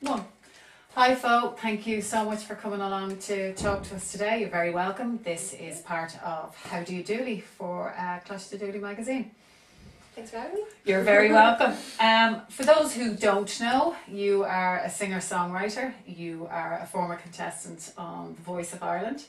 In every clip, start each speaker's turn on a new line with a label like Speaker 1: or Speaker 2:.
Speaker 1: One. Hi Fo, thank you so much for coming along to talk to us today. You're very welcome. This is part of How Do You Dooley for Clash to Dooley magazine.
Speaker 2: Thanks for having me.
Speaker 1: You're very welcome. For those who don't know, you are a singer-songwriter. You are a former contestant on The Voice of Ireland.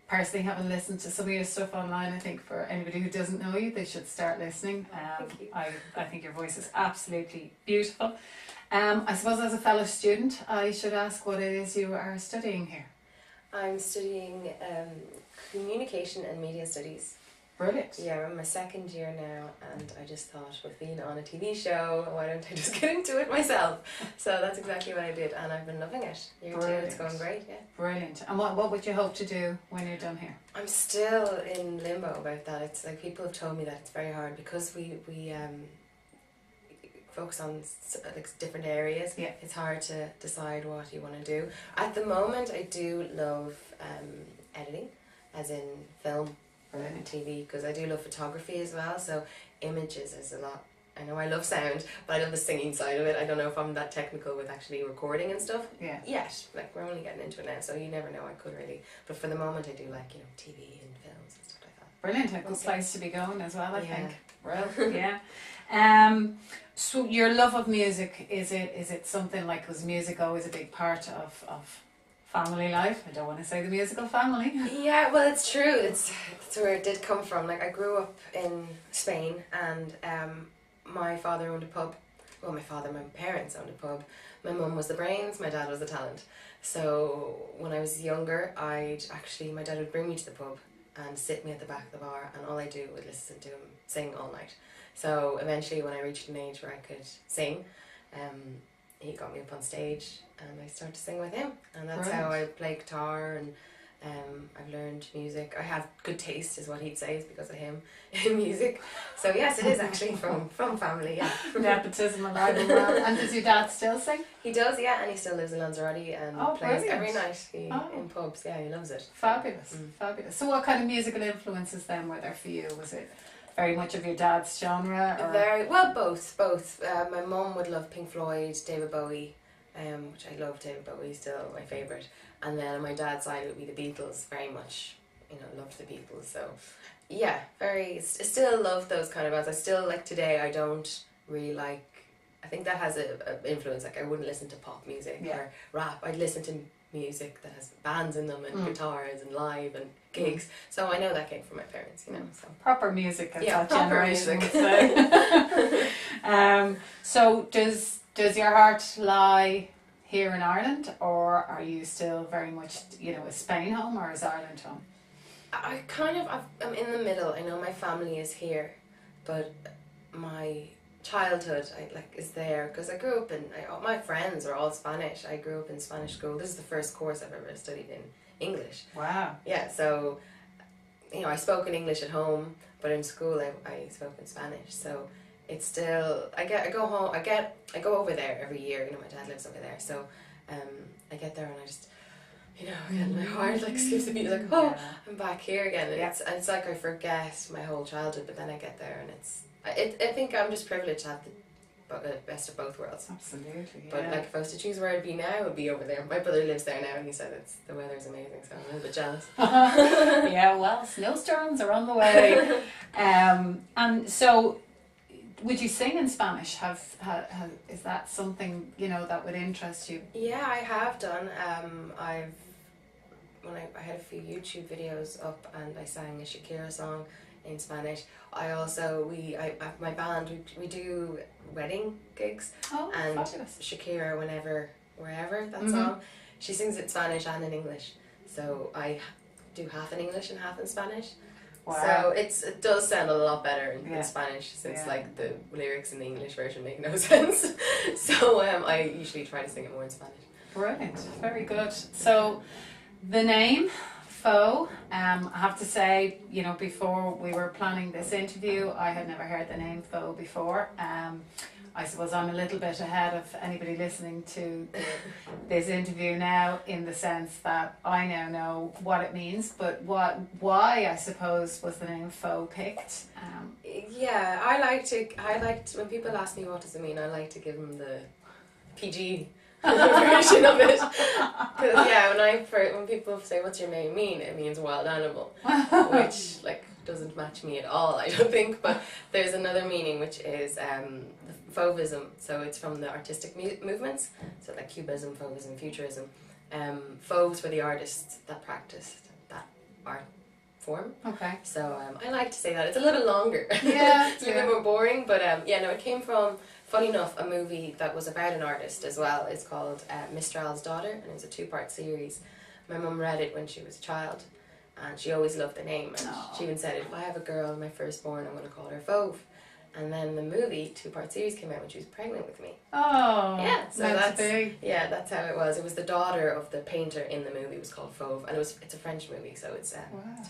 Speaker 1: Personally, having listened to some of your stuff online, I think for anybody who doesn't know you, they should start listening.
Speaker 2: Thank you.
Speaker 1: I think your voice is absolutely beautiful. I suppose as a fellow student, I should ask what it is you are studying here.
Speaker 2: I'm studying communication and media studies.
Speaker 1: Brilliant.
Speaker 2: Yeah, I'm in my second year now, and I just thought, with being on a TV show, why don't I just get into it myself? So that's exactly what I did, and I've been loving it. Year two, it's going great, yeah.
Speaker 1: Brilliant. And what would you hope to do when you're done here?
Speaker 2: I'm still in limbo about that. It's like people have told me that it's very hard because we focus on like different areas.
Speaker 1: Yeah.
Speaker 2: It's hard to decide what you want to do. At the moment, I do love editing, as in film. And TV, because I do love photography as well, so images is a lot. I know I love sound, but I love the singing side of it. I don't know if I'm that technical with actually recording and stuff yet. Like, we're only getting into it now, so you never know. I could really, but for the moment I do like, you know, TV and films and stuff like that.
Speaker 1: Brilliant. A good place to be going as well, I think. Well, yeah. So your love of music, is it something like, was music always a big part of family life? I don't want to say the musical family.
Speaker 2: Yeah, well, it's true. It's where it did come from. Like, I grew up in Spain, and my father owned a pub. Well, my parents owned a pub. My mum was the brains, my dad was the talent. So when I was younger, my dad would bring me to the pub and sit me at the back of the bar, and all I do was listen to him sing all night. So eventually, when I reached an age where I could sing, he got me up on stage and I started to sing with him, and that's how I play guitar, and I've learned music. I have good taste, is what he'd say, is because of him in music. So yes, it is actually from family, yeah.
Speaker 1: Nepotism alive and well. And does your dad still sing?
Speaker 2: He does, yeah, and he still lives in Lanzarote and plays every night in pubs. Yeah, he loves it.
Speaker 1: Fabulous, fabulous. So what kind of musical influences then were there for you? Was it very much of your dad's genre? Or?
Speaker 2: Very well, both. My mum would love Pink Floyd, David Bowie, which I love. David Bowie is still my favourite. And then on my dad's side, it would be the Beatles. Very much, loved the Beatles. So yeah, still love those kind of bands. I still, like, today, I don't really like, I think that has a influence. Like, I wouldn't listen to pop music or rap. I'd listen to music that has bands in them and guitars and live and gigs. So I know that came from my parents, So.
Speaker 1: Proper music, as that generation would say. So does your heart lie here in Ireland, or are you still very much, is Spain home or is Ireland home?
Speaker 2: I'm in the middle. I know my family is here, but my childhood is there, because I grew up all my friends are all Spanish. I grew up in Spanish school. This is the first course I've ever studied in English.
Speaker 1: Wow.
Speaker 2: Yeah, so I spoke in English at home, but in school I spoke in Spanish. So it's still, I go over there every year. My dad lives over there, so I get there and I just, my heart skips a beat, I'm back here again. And it's like I forget my whole childhood, but then I get there and I think I'm just privileged to have the best of both worlds.
Speaker 1: Absolutely. Yeah.
Speaker 2: But if I was to choose where I'd be now, it would be over there. My brother lives there now, and he said the weather's amazing, so I'm a little bit jealous.
Speaker 1: Yeah, well, snowstorms are on the way. And so, would you sing in Spanish? Is that something that would interest you?
Speaker 2: Yeah, I have done. I had a few YouTube videos up, and I sang a Shakira song in Spanish. I also my band we do wedding gigs, and fabulous. Shakira wherever that song, she sings it in Spanish and in English. So I do half in English and half in Spanish. Wow. So it does sound a lot better in Spanish, since the lyrics in the English version make no sense. So I usually try to sing it more in Spanish.
Speaker 1: Brilliant, very good. So the name Faux, I have to say, before we were planning this interview, I had never heard the name Faux before. I suppose I'm a little bit ahead of anybody listening to this interview now, in the sense that I now know what it means, but why, I suppose, was the name Faux picked?
Speaker 2: Yeah, I liked when people ask me what does it mean, I like to give them the PG version of it. Because when people say what's your name mean, it means wild animal, which like doesn't match me at all, I don't think. But there's another meaning which is Fauvism. So it's from the artistic movements. So like Cubism, Fauvism, Futurism. Fauves were the artists that practiced that art form.
Speaker 1: Okay.
Speaker 2: So I like to say that. It's a little longer.
Speaker 1: Yeah.
Speaker 2: It's a little more boring, but it came from, funny enough, a movie that was about an artist as well. It's called Mistral's Daughter, and it was a 2-part series. My mum read it when she was a child, and she always loved the name, and she even said, if I have a girl, my firstborn, I'm going to call her Fauve. And then the movie 2-part series came out when she was pregnant with me.
Speaker 1: Oh,
Speaker 2: yeah, so
Speaker 1: that's big.
Speaker 2: Yeah, that's how it was. It was the daughter of the painter in the movie. It was called Fauve, and it's a French movie, so it's a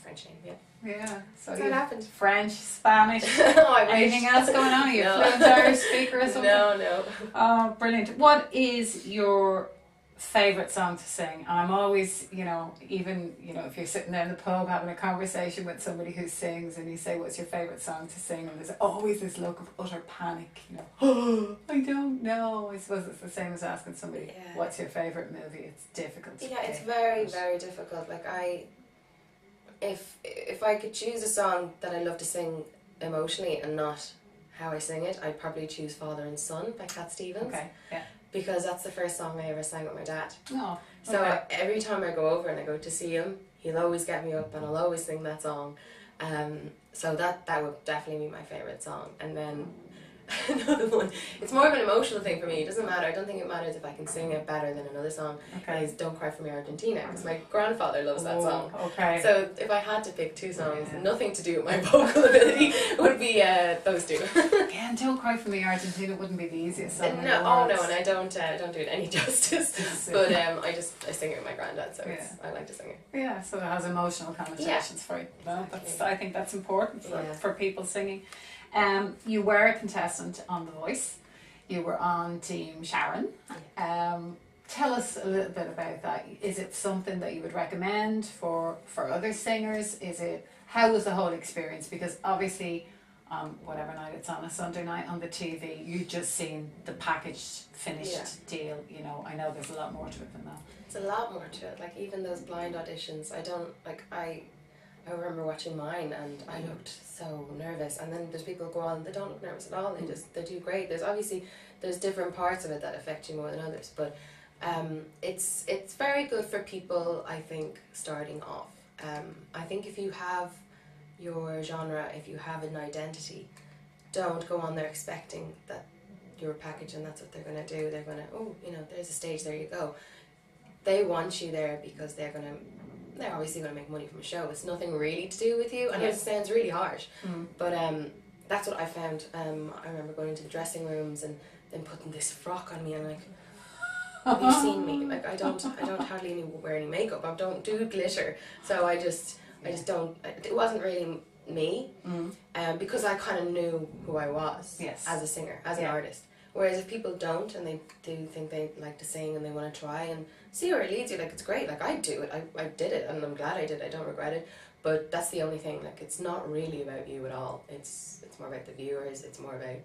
Speaker 2: French name. Yeah.
Speaker 1: Yeah. So
Speaker 2: that's how it happened.
Speaker 1: French, Spanish.
Speaker 2: I
Speaker 1: Anything else going on? Are you
Speaker 2: No.
Speaker 1: fluent Irish speaker or something?
Speaker 2: No.
Speaker 1: Oh, brilliant! What is your favorite song to sing? I'm always, even if you're sitting there in the pub having a conversation with somebody who sings, and you say, "What's your favorite song to sing?" and there's always this look of utter panic. Oh, I don't know. I suppose it's the same as asking somebody, "What's your favorite movie?" It's difficult.
Speaker 2: Yeah, it's very, very difficult. Like if I could choose a song that I love to sing emotionally and not how I sing it, I'd probably choose "Father and Son" by Cat Stevens.
Speaker 1: Okay. Yeah.
Speaker 2: Because that's the first song I ever sang with my dad.
Speaker 1: Oh,
Speaker 2: so every time I go over and I go to see him, he'll always get me up and I'll always sing that song. So that would definitely be my favourite song. And then another one, it's more of an emotional thing for me. It doesn't matter. I don't think it matters if I can sing it better than another song. Is "Don't Cry For Me Argentina," because my grandfather loves that song.
Speaker 1: Okay.
Speaker 2: So if I had to pick 2 songs, nothing to do with my vocal ability, would be those 2.
Speaker 1: Again, "Don't Cry For Me Argentina" wouldn't be the easiest song.
Speaker 2: No, and I don't do it any justice. But I sing it with my granddad, so I like to sing it.
Speaker 1: Yeah, so it has emotional connotations for you. Well, I think that's important for people singing. You were a contestant on The Voice. You were on Team Sharon. Tell us a little bit about that. Is it something that you would recommend for other singers? How was the whole experience? Because obviously, whatever night it's on, a Sunday night on the TV, you've just seen the packaged, finished deal. I know there's a lot more to it than that.
Speaker 2: It's a lot more to it. Like even those blind auditions, I remember watching mine and I looked so nervous, and then there's people go on, they don't look nervous at all, they do great. There's different parts of it that affect you more than others, but it's very good for people, I think, starting off. I think if you have your genre, if you have an identity, don't go on there expecting that you're a package and that's what they're going to do. They're going to, there's a stage, there you go. They want you there because they're obviously going to make money from a show. It's nothing really to do with you. I know it sounds really harsh, but that's what I found. I remember going into the dressing rooms and then putting this frock on me and like, have you seen me? Like I don't hardly wear any makeup. I don't do glitter, so I just don't. It wasn't really me, because I kind of knew who I was as a singer, as an artist. Whereas if people don't and they do think they like to sing and they want to try and see where it leads you, like it's great. Like I do it, I did it and I'm glad I did it. I don't regret it. But that's the only thing. Like it's not really about you at all. It's more about the viewers. It's more about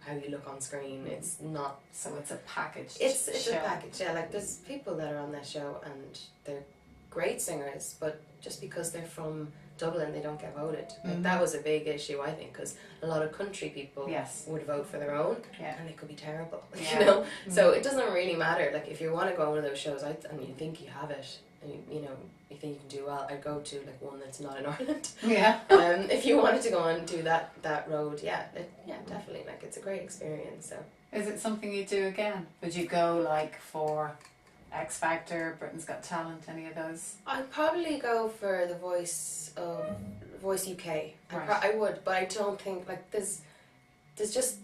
Speaker 2: how you look on screen. It's not.
Speaker 1: So it's a package.
Speaker 2: It's a package. Yeah, like there's people that are on that show and they're great singers, but just because they're from Dublin, they don't get voted. Like that was a big issue, I think, because a lot of country people would vote for their own, and they could be terrible. So it doesn't really matter. Like if you want to go on one of those shows, and you think you have it, and you think you can do well, I'd go to like one that's not in Ireland. If you wanted to go and do that road, definitely. Like it's a great experience. So
Speaker 1: is it something you do again? Would you go like for X Factor, Britain's Got Talent, any of those?
Speaker 2: I'd probably go for the Voice UK. I would, but I don't think like there's just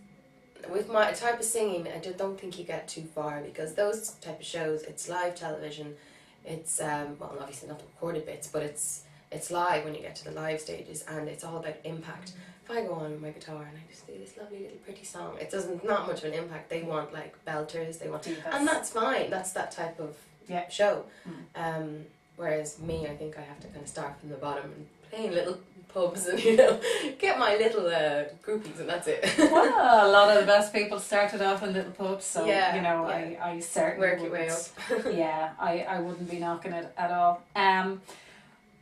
Speaker 2: with my type of singing, I just don't think you get too far, because those type of shows, it's live television. It's well, obviously not the recorded bits, but it's live when you get to the live stages, and it's all about impact. If I go on with my guitar and I just do this lovely little pretty song, it doesn't not much of an impact. They want like belters, and that's fine. That's that type of show. Whereas me, I think I have to kind of start from the bottom and play in little pubs and, you know, get my little groupies, and that's it.
Speaker 1: Well, a lot of the best people started off in little pubs, so
Speaker 2: Yeah,
Speaker 1: you know,
Speaker 2: yeah.
Speaker 1: I certainly
Speaker 2: Work your way
Speaker 1: wouldn't-
Speaker 2: up.
Speaker 1: yeah, I wouldn't be knocking it at all.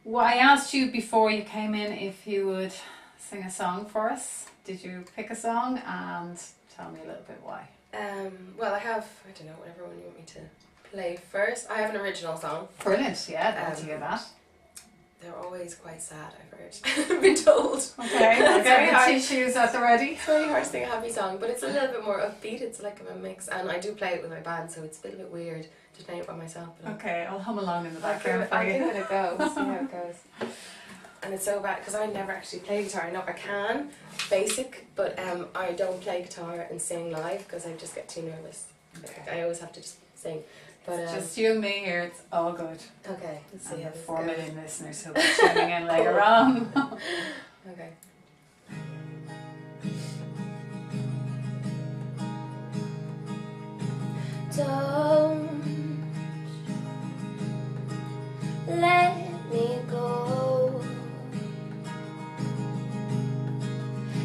Speaker 1: Well, I asked you before you came in if you would sing a song for us. Did you pick a song, and tell me a little bit why?
Speaker 2: Well, I have, I don't know, whatever one you want me to play first. I have an original song.
Speaker 1: Brilliant, yeah, I'd love to hear that.
Speaker 2: They're always quite sad, I've heard. I've been told.
Speaker 1: Okay, I'll
Speaker 2: It's very
Speaker 1: get the
Speaker 2: hard.
Speaker 1: tissues at the ready.
Speaker 2: It's very hard to sing a happy song, but it's a little bit more upbeat. It's like a mix, and I do play it with my band, so it's a little bit weird to play it by myself. But
Speaker 1: Okay, I'll hum along in the
Speaker 2: I'll
Speaker 1: background for
Speaker 2: I'll
Speaker 1: you.
Speaker 2: give it a go. See how it goes. And it's so bad because I never actually play guitar. I know I can, basic, but I don't play guitar and sing live because I just get too nervous. I always have to just sing. But
Speaker 1: Just you and me here, it's all good.
Speaker 2: okay, let's see
Speaker 1: And
Speaker 2: how
Speaker 1: the
Speaker 2: this
Speaker 1: 4
Speaker 2: goes.
Speaker 1: million listeners who'll be tuning in later on.
Speaker 2: Okay. Don't let me go.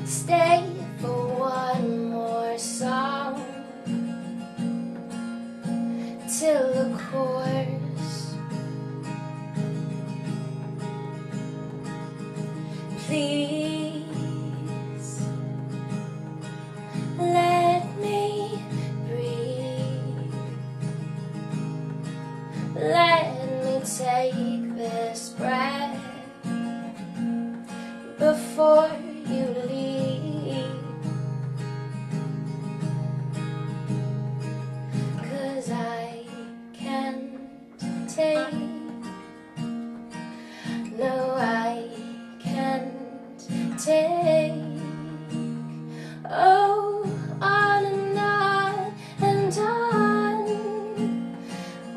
Speaker 2: Stay for one more song till the chorus. Please let me breathe. Let me take this breath before you leave. 'Cause I can't take, no, I can't take. Oh, on and on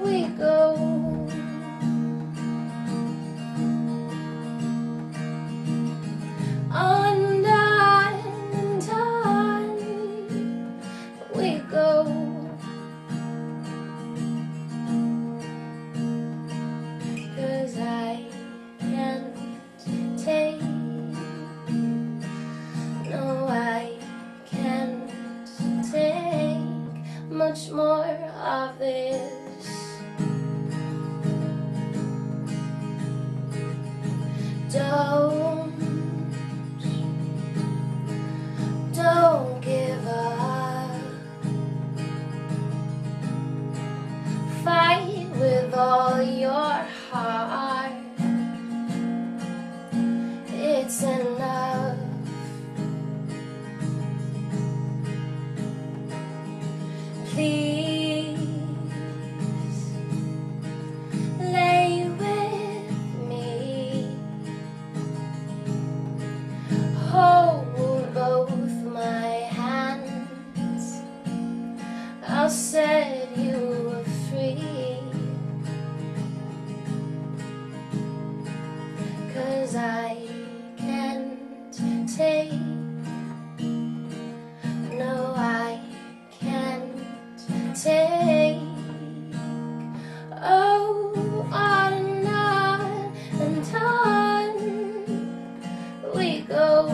Speaker 2: we go. On and on we go. 'Cause I can't take, no, I can't take much more of this. Don't give up. Fight with all your heart. It's enough. Please lay with me. Hold both my hands. I'll set you free. 'Cause I can't take, no, I can't take. Oh, on and on we go.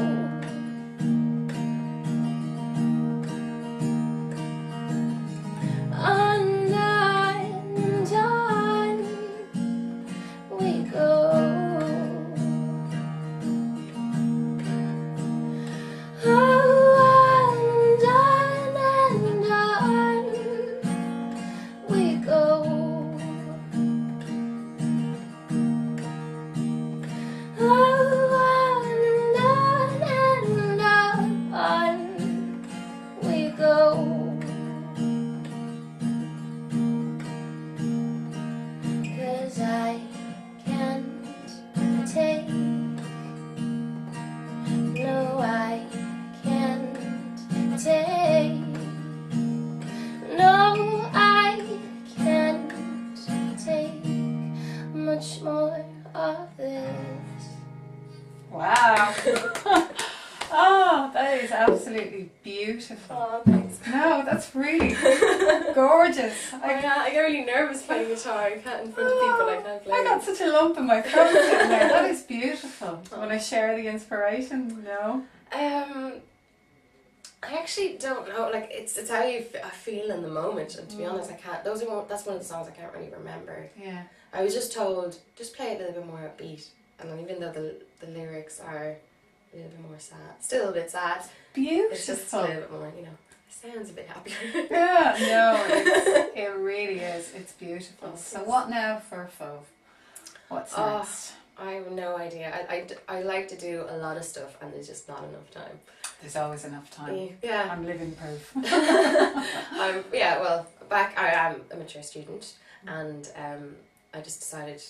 Speaker 2: On and on we go.
Speaker 1: absolutely beautiful.
Speaker 2: Oh, thanks.
Speaker 1: No, that's really gorgeous.
Speaker 2: I get really nervous playing guitar. I can't in front of people. I can't play.
Speaker 1: I got such a lump in my throat sitting there. That is beautiful. Want to share the inspiration? No.
Speaker 2: I actually don't know. Like it's how I feel in the moment. And to be honest, I can't. That's one of the songs I can't really remember.
Speaker 1: Yeah.
Speaker 2: I was just told just play it a little bit more upbeat. And then even though the lyrics are a little bit more sad, still a bit sad.
Speaker 1: Beautiful.
Speaker 2: It's just a little bit more, sounds a bit happier.
Speaker 1: Yeah, no, it really is. It's beautiful. So what now for Fauve? What's next?
Speaker 2: I have no idea. I like to do a lot of stuff and there's just not enough time.
Speaker 1: There's always enough time.
Speaker 2: Yeah.
Speaker 1: I'm living proof.
Speaker 2: I am a mature student and I just decided,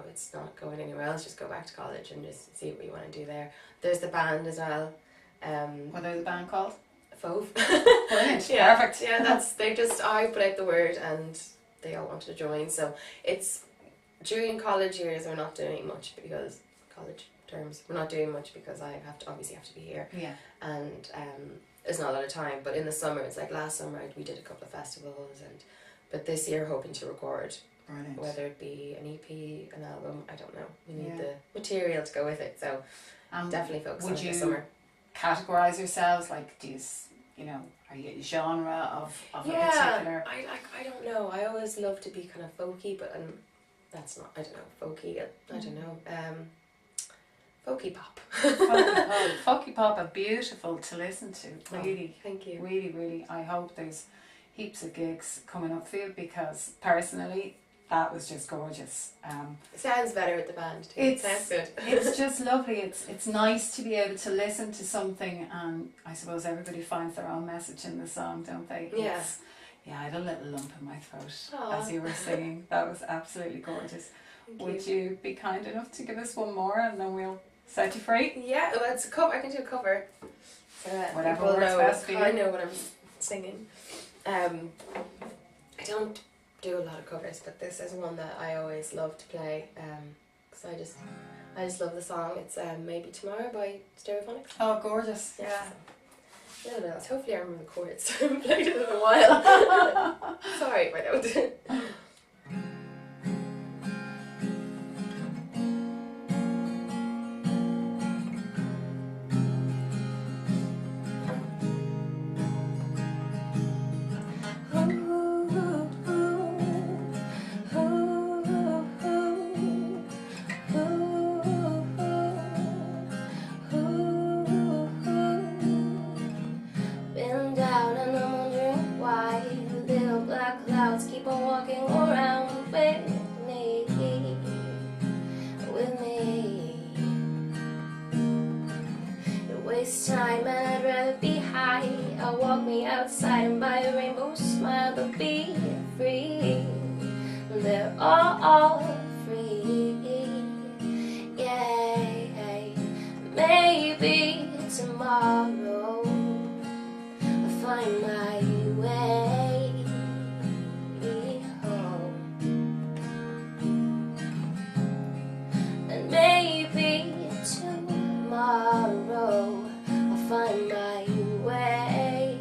Speaker 2: it's not going anywhere else, just go back to college and just see what you want to do there. There's the band as well.
Speaker 1: What is the band called?
Speaker 2: Fauve.
Speaker 1: Brilliant.
Speaker 2: Yeah.
Speaker 1: Perfect.
Speaker 2: Yeah, I put out the word and they all wanted to join. So it's during college years we're not doing much because college terms we're not doing much because I obviously have to be here.
Speaker 1: Yeah.
Speaker 2: And there's not a lot of time. But in the summer, it's like last summer we did a couple of festivals but this year hoping to record.
Speaker 1: Brilliant.
Speaker 2: Whether it be an EP, an album, I don't know. We need the material to go with it. So definitely focus on it this summer.
Speaker 1: Categorize yourselves like do you are you a genre of a particular?
Speaker 2: I don't know. I always love to be kind of folky, but that's not. I don't know. Folky. I don't know. Folky pop.
Speaker 1: Folky pop are beautiful to listen to. Really.
Speaker 2: Thank you.
Speaker 1: Really, really. I hope there's heaps of gigs coming up for you because personally that was just gorgeous.
Speaker 2: It sounds better with the band too. It sounds good.
Speaker 1: It's just lovely. It's nice to be able to listen to something and I suppose everybody finds their own message in the song, don't they?
Speaker 2: Yeah.
Speaker 1: I had a little lump in my throat
Speaker 2: Aww.
Speaker 1: as you were singing. That was absolutely gorgeous. Would you be kind enough to give us one more and then we'll set you free?
Speaker 2: Yeah, well, it's a cover. I can do a cover. So
Speaker 1: whatever
Speaker 2: people
Speaker 1: works
Speaker 2: know.
Speaker 1: best for you.
Speaker 2: I know what I'm singing. I don't do a lot of covers, but this is one that I always love to play because I just love the song. It's Maybe Tomorrow by Stereophonics.
Speaker 1: Oh, gorgeous.
Speaker 2: Yeah. I don't know. Hopefully I remember the chords. I haven't played it in a while. Sorry if I don't. Time and I'd rather be high. I'll walk me outside and buy a rainbow smile, but be free. They're all free. Yeah. Maybe tomorrow I'll find my way home. And maybe tomorrow find my way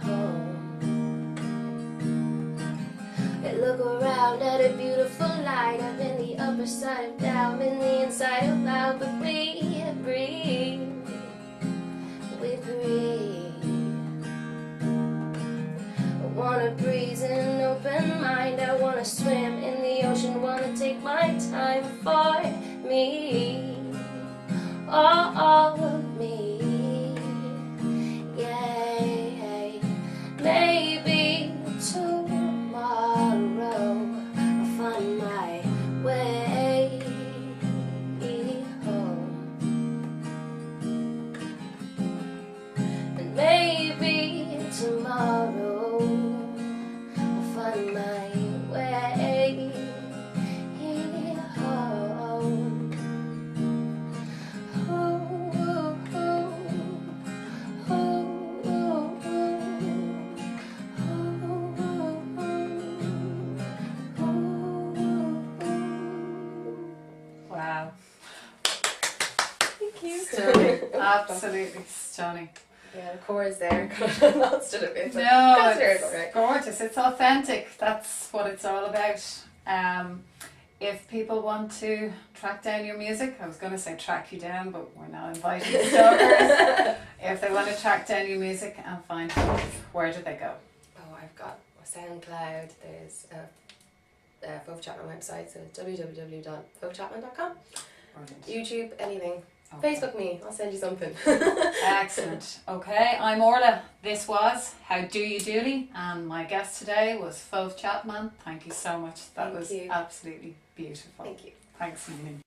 Speaker 2: home. I look around at a beautiful light. I'm in the upper side of down, in the inside of out, but we breathe. I wanna breathe in an open mind. I wanna swim in the ocean, wanna take my time for me. All of me, yeah. Maybe tomorrow I'll find my way home. And maybe tomorrow I'll find my way
Speaker 1: Absolutely stunning.
Speaker 2: Yeah, the chords there. Not stood a bit.
Speaker 1: No,
Speaker 2: It's
Speaker 1: it's gorgeous. It's authentic. That's what it's all about. If people want to track down your music, I was going to say track you down, but we're now inviting stalkers. If they want to track down your music and find you, where do they go?
Speaker 2: Oh, I've got a SoundCloud. There's a FauveChapman website, so www.FauveChapman.com.
Speaker 1: Brilliant.
Speaker 2: YouTube, anything.
Speaker 1: Okay.
Speaker 2: Facebook me, I'll send you something.
Speaker 1: Excellent. Okay, I'm Orla. This was How Do You Dooley, and my guest today was FauveChapman. Thank you so much. That was
Speaker 2: Thank you.
Speaker 1: absolutely beautiful.
Speaker 2: Thank you.
Speaker 1: Thanks a million.